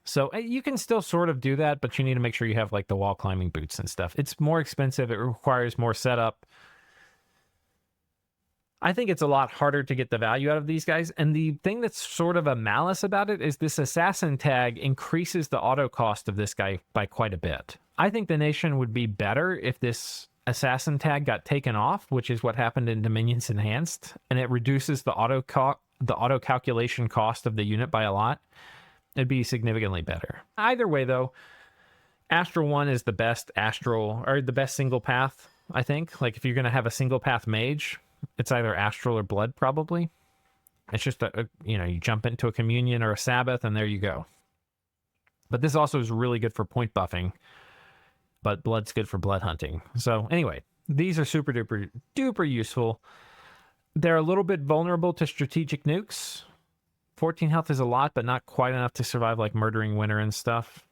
So you can still sort of do that, but you need to make sure you have like the wall climbing boots and stuff. It's more expensive. It requires more setup. I think it's a lot harder to get the value out of these guys. And the thing that's sort of a malice about it is this assassin tag increases the auto cost of this guy by quite a bit. I think the nation would be better if this assassin tag got taken off, which is what happened in Dominions Enhanced, and it reduces the auto calculation cost of the unit by a lot. It'd be significantly better. Either way, though, Astral 1 is the best Astral, or the best single path, I think. Like, if you're going to have a single path mage, it's either Astral or Blood, probably. It's just, you jump into a Communion or a Sabbath, and there you go. But this also is really good for point buffing, but Blood's good for blood hunting. So anyway, these are super duper duper useful. They're a little bit vulnerable to strategic nukes. 14 health is a lot, but not quite enough to survive like Murdering Winter and stuff.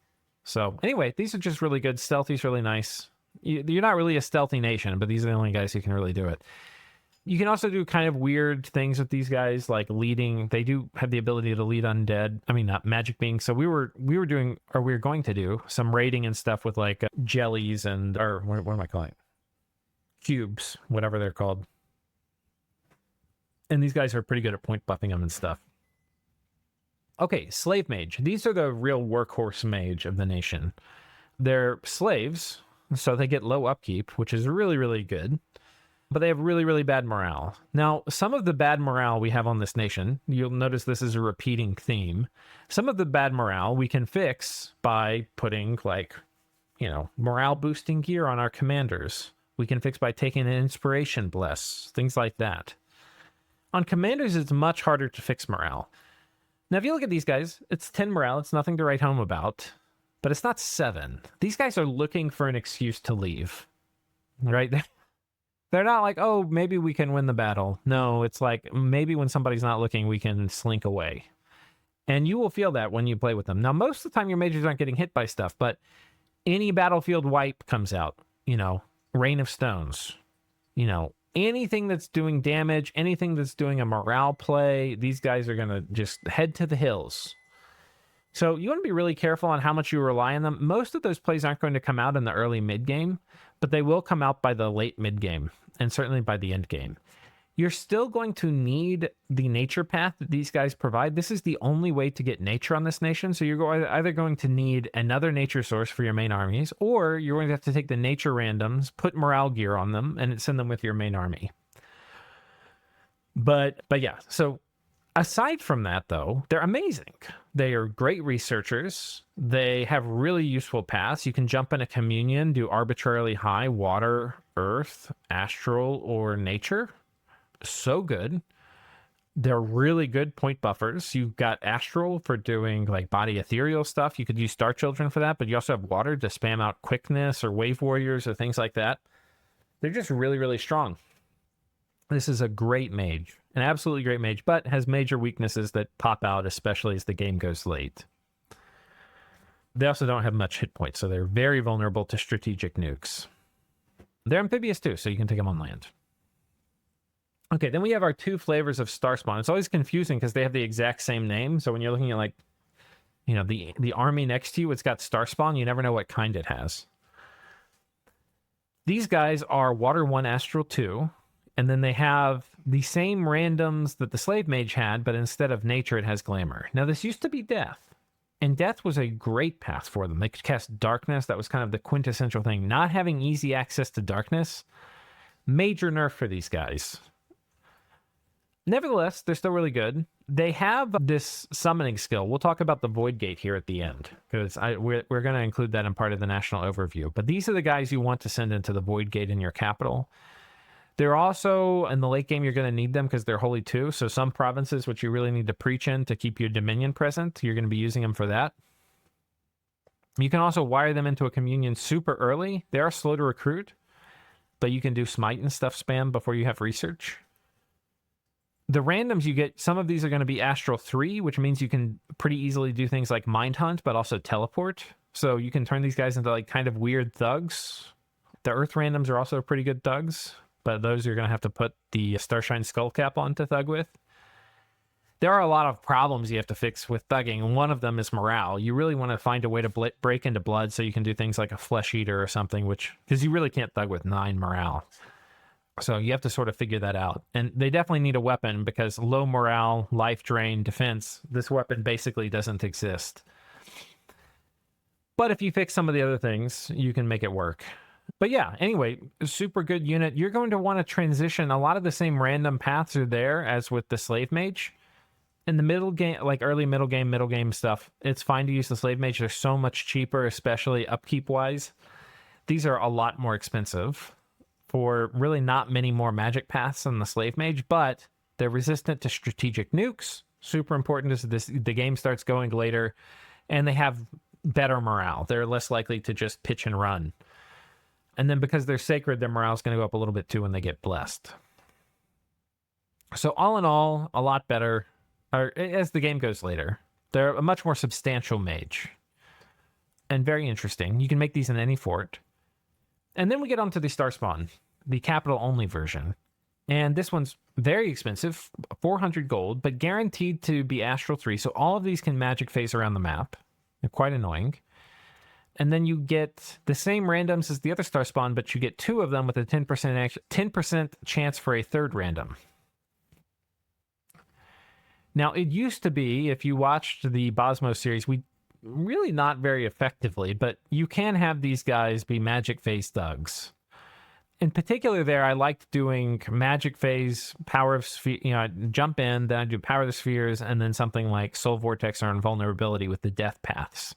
So anyway, these are just really good. Stealthy's really nice. You're not really a stealthy nation, but these are the only guys who can really do it. You can also do kind of weird things with these guys, like leading. They do have the ability to lead undead. I mean, not magic beings. So we were going to do some raiding and stuff with like jellies and, or what am I calling it? Cubes, whatever they're called. And these guys are pretty good at point buffing them and stuff. Okay, slave mage. These are the real workhorse mage of the nation. They're slaves, so they get low upkeep, which is really, really good. But they have really, really bad morale. Now, some of the bad morale we have on this nation, you'll notice this is a repeating theme. Some of the bad morale we can fix by putting, like, morale boosting gear on our commanders. We can fix by taking an inspiration bless, things like that. On commanders, it's much harder to fix morale. Now, if you look at these guys, it's 10 morale. It's nothing to write home about. But it's not 7. These guys are looking for an excuse to leave. Right? They're not like, oh, maybe we can win the battle. No, it's like, maybe when somebody's not looking, we can slink away. And you will feel that when you play with them. Now, most of the time, your mages aren't getting hit by stuff, but any battlefield wipe comes out. Rain of Stones. Anything that's doing damage, anything that's doing a morale play, these guys are going to just head to the hills. So you want to be really careful on how much you rely on them. Most of those plays aren't going to come out in the early mid-game, but they will come out by the late mid-game, and certainly by the end game. You're still going to need the nature path that these guys provide. This is the only way to get nature on this nation, so you're either going to need another nature source for your main armies, or you're going to have to take the nature randoms, put morale gear on them, and send them with your main army. But yeah, so aside from that, though, they're amazing. They are great researchers. They have really useful paths. You can jump in a communion, do arbitrarily high water, earth, astral, or nature. So good. They're really good point buffers. You've got astral for doing like body ethereal stuff. You could use Star Children for that, but you also have water to spam out quickness or wave warriors or things like that. They're just really, really strong. This is a great mage, an absolutely great mage, but has major weaknesses that pop out, especially as the game goes late. They also don't have much hit points, so they're very vulnerable to strategic nukes. They're amphibious too, so you can take them on land. Okay, then we have our 2 flavors of Starspawn. It's always confusing because they have the exact same name, so when you're looking at like, the army next to you, it's got Starspawn, you never know what kind it has. These guys are Water 1, Astral 2. And then they have the same randoms that the Slave Mage had, but instead of nature, it has glamour. Now, this used to be death. And death was a great path for them. They could cast darkness. That was kind of the quintessential thing. Not having easy access to darkness, major nerf for these guys. Nevertheless, they're still really good. They have this summoning skill. We'll talk about the Void Gate here at the end, because we're going to include that in part of the national overview. But these are the guys you want to send into the Void Gate in your capital. They're also, in the late game, you're going to need them because they're holy too. So some provinces which you really need to preach in to keep your dominion present, you're going to be using them for that. You can also wire them into a communion super early. They are slow to recruit, but you can do smite and stuff spam before you have research. The randoms you get, some of these are going to be Astral 3, which means you can pretty easily do things like Mind Hunt, but also teleport. So you can turn these guys into like kind of weird thugs. The Earth randoms are also pretty good thugs, but those you're going to have to put the Starshine Skullcap on to thug with. There are a lot of problems you have to fix with thugging, and one of them is morale. You really want to find a way to break into blood so you can do things like a Flesh Eater or something, because you really can't thug with 9 morale. So you have to sort of figure that out. And they definitely need a weapon, because low morale, life drain, defense, this weapon basically doesn't exist. But if you fix some of the other things, you can make it work. But yeah, anyway, super good unit. You're going to want to transition. A lot of the same random paths are there as with the Slave Mage. in the middle game, like early middle game stuff, it's fine to use the slave mage. They're so much cheaper, especially upkeep wise. These are a lot more expensive for really not many more magic paths than the slave mage, but they're resistant to strategic nukes. Super important as the game starts going later, and they have better morale. They're less likely to just pitch and run. And then because they're sacred, their morale is going to go up a little bit too when they get blessed. So all in all, a lot better as the game goes later. They're a much more substantial mage and very interesting. You can make these in any fort. And then we get onto the Star Spawn, the capital only version. And this one's very expensive, 400 gold, but guaranteed to be Astral 3. So all of these can magic phase around the map. They're quite annoying. And then you get the same randoms as the other Star Spawn, but you get 2 of them with a 10% chance for a third random. Now, it used to be, if you watched the Bosmo series, we really not very effectively, but you can have these guys be magic phase thugs. In particular there, I liked doing magic phase, power of sphere, I jump in, then I do power of the spheres, and then something like soul vortex or invulnerability with the death paths.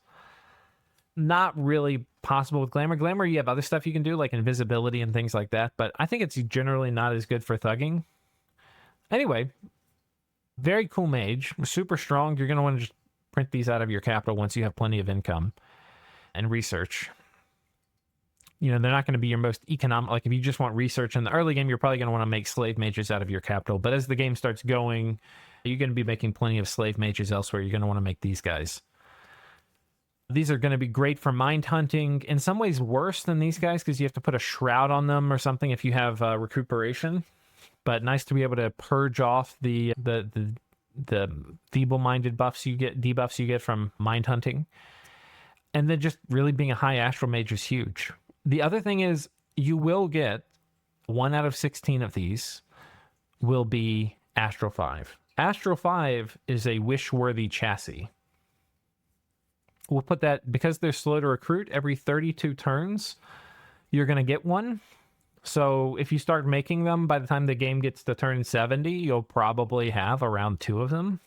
Not really possible with glamour. Glamour, you have other stuff you can do, like invisibility and things like that, but I think it's generally not as good for thugging. Anyway, very cool mage, super strong. You're going to want to just print these out of your capital once you have plenty of income and research. They're not going to be your most economic. Like if you just want research in the early game, you're probably going to want to make slave mages out of your capital. But as the game starts going, you're going to be making plenty of slave mages elsewhere. You're going to want to make these guys. These are going to be great for mind hunting. In some ways worse than these guys because you have to put a shroud on them or something if you have recuperation. But nice to be able to purge off the feeble-minded debuffs you get from mind hunting. And then just really being a high astral mage is huge. The other thing is you will get 1 out of 16 of these will be Astral 5. Astral 5 is a wish-worthy chassis. We'll put that, because they're slow to recruit, every 32 turns, you're going to get one. So if you start making them, by the time the game gets to turn 70, you'll probably have around 2 of them.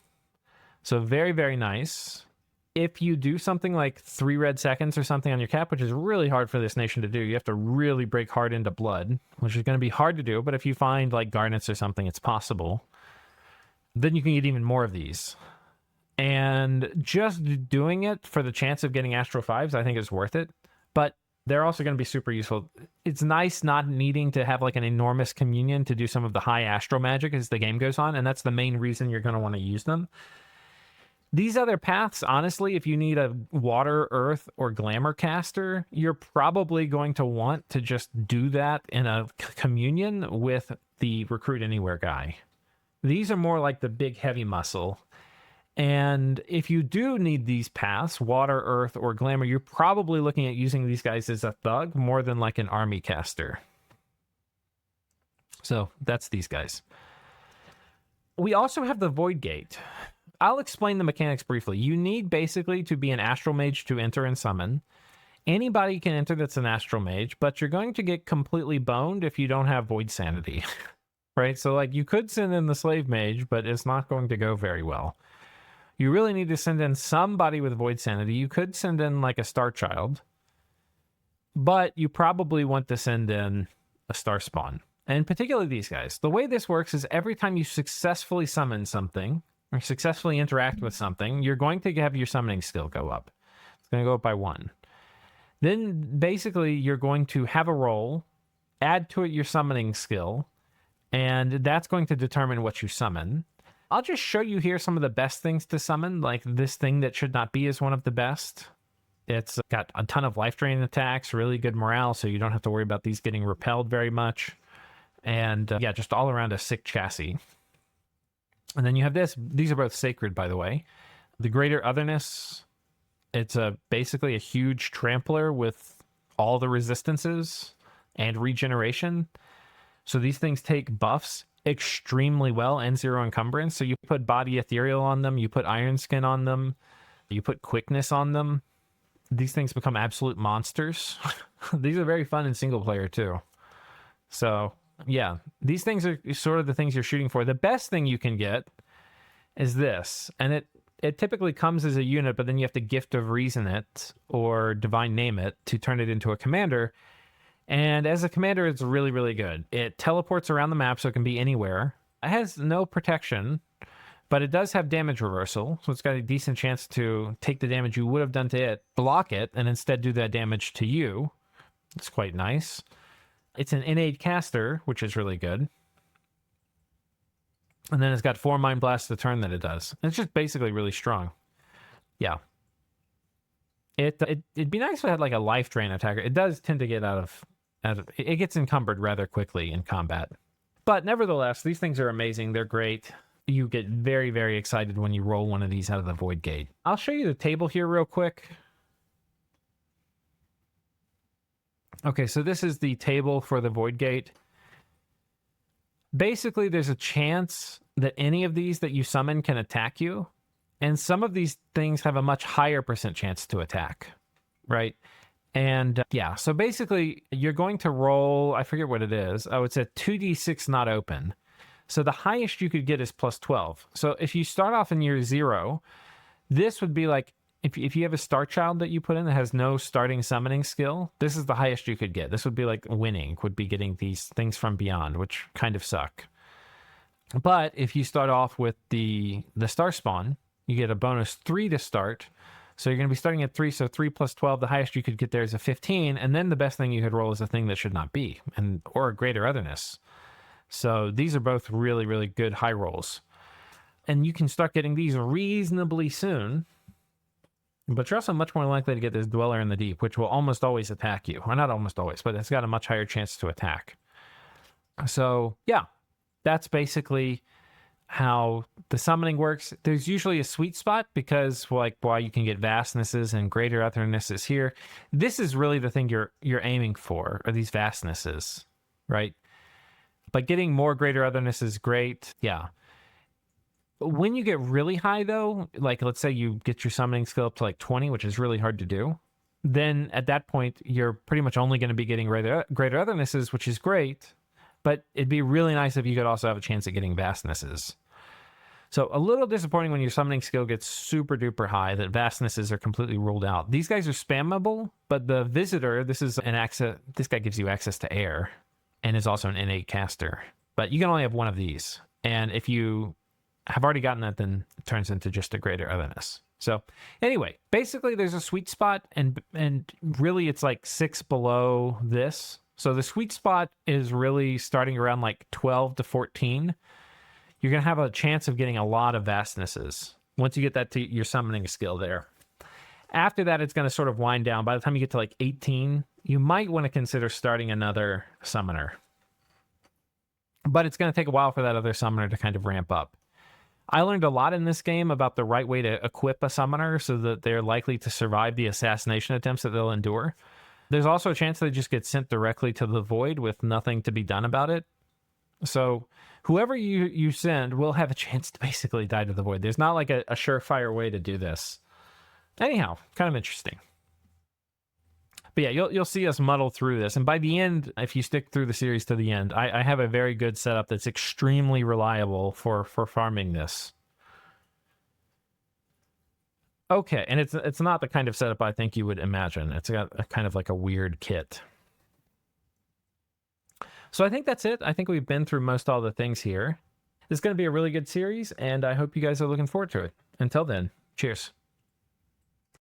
So very, very nice. If you do something like 3 red seconds or something on your cap, which is really hard for this nation to do, you have to really break hard into blood, which is going to be hard to do. But if you find like garnets or something, it's possible. Then you can get even more of these. And just doing it for the chance of getting Astral 5s, I think is worth it. But they're also going to be super useful. It's nice not needing to have like an enormous communion to do some of the high astral magic as the game goes on. And that's the main reason you're going to want to use them. These other paths, honestly, if you need a water, earth, or glamour caster, you're probably going to want to just do that in a communion with the recruit anywhere guy. These are more like the big heavy muscle. And if you do need these paths, water, earth, or glamour, you're probably looking at using these guys as a thug more than like an army caster. So that's these guys. We also have the Void Gate. I'll explain the mechanics briefly. You need basically to be an astral mage to enter and summon. Anybody can enter that's an astral mage, but you're going to get completely boned if you don't have void sanity. Right? So like you could send in the slave mage, but it's not going to go very well. You really need to send in somebody with void sanity. You could send in like a star child, but you probably want to send in a star spawn. And particularly these guys. The way this works is every time you successfully summon something, or successfully interact with something, you're going to have your summoning skill go up. It's going to go up by 1. Then basically you're going to have a roll, add to it your summoning skill, and that's going to determine what you summon. I'll just show you here some of the best things to summon. Like this thing that should not be is one of the best. It's got a ton of life drain attacks, really good morale, so you don't have to worry about these getting repelled very much. And yeah, just all around a sick chassis. And then you have this. These are both sacred, by the way. The Greater Otherness, it's basically a huge trampler with all the resistances and regeneration. So these things take buffs extremely well and 0 encumbrance. So you put body ethereal on them, you put iron skin on them, you put quickness on them. These things become absolute monsters. These are very fun in single player too. So yeah, these things are sort of the things you're shooting for. The best thing you can get is this. And it typically comes as a unit, but then you have to Gift of Reason it or Divine Name it to turn it into a commander. And as a commander, it's really, really good. It teleports around the map, so it can be anywhere. It has no protection, but it does have damage reversal, so it's got a decent chance to take the damage you would have done to it, block it, and instead do that damage to you. It's quite nice. It's an innate caster, which is really good. And then it's got 4 Mind Blasts a turn that it does. It's just basically really strong. Yeah. It'd be nice if it had like a life drain attacker. It does tend to get out of it gets encumbered rather quickly in combat. But nevertheless, these things are amazing. They're great. You get very, very excited when you roll one of these out of the Void Gate. I'll show you the table here real quick. Okay, so this is the table for the Void Gate. Basically, there's a chance that any of these that you summon can attack you. And some of these things have a much higher % chance to attack, right? And yeah, so basically, you're going to roll, I forget what it is. Oh, it's a 2d6 not open. So the highest you could get is plus 12. So if you start off in year 0, this would be like, if you have a Star Child that you put in that has no starting summoning skill, this is the highest you could get. This would be like winning, would be getting these things from beyond, which kind of suck. But if you start off with the Star Spawn, you get a bonus 3 to start. So you're going to be starting at 3, so 3 plus 12, the highest you could get there is a 15, and then the best thing you could roll is a thing that should not be, or a greater otherness. So these are both really, really good high rolls. And you can start getting these reasonably soon, but you're also much more likely to get this Dweller in the Deep, which will almost always attack you. Well, not almost always, but it's got a much higher chance to attack. So yeah, that's basically how the summoning works. There's usually a sweet spot because like why you can get vastnesses and greater othernesses here. This is really the thing you're aiming for, are these vastnesses, right? But getting more greater otherness is great. Yeah. When you get really high though, like let's say you get your summoning skill up to like 20, which is really hard to do, then at that point you're pretty much only going to be getting greater othernesses, which is great. But it'd be really nice if you could also have a chance at getting vastnesses. So a little disappointing when your summoning skill gets super duper high that vastnesses are completely ruled out. These guys are spammable, but the Visitor, this guy gives you access to air and is also an innate caster. But you can only have one of these. And if you have already gotten that, then it turns into just a greater otherness. So anyway, basically there's a sweet spot and really it's like 6 below this. So the sweet spot is really starting around like 12 to 14. You're going to have a chance of getting a lot of vastnesses once you get that to your summoning skill there. After that, it's going to sort of wind down. By the time you get to like 18, you might want to consider starting another summoner. But it's going to take a while for that other summoner to kind of ramp up. I learned a lot in this game about the right way to equip a summoner so that they're likely to survive the assassination attempts that they'll endure. There's also a chance they just get sent directly to the void with nothing to be done about it. So whoever you send will have a chance to basically die to the void. There's not like a surefire way to do this. Anyhow, kind of interesting. But yeah, you'll see us muddle through this. And by the end, if you stick through the series to the end, I have a very good setup that's extremely reliable for farming this. Okay, and it's not the kind of setup I think you would imagine. It's got a kind of like a weird kit. So I think that's it. I think we've been through most all the things here. This is going to be a really good series, and I hope you guys are looking forward to it. Until then, cheers.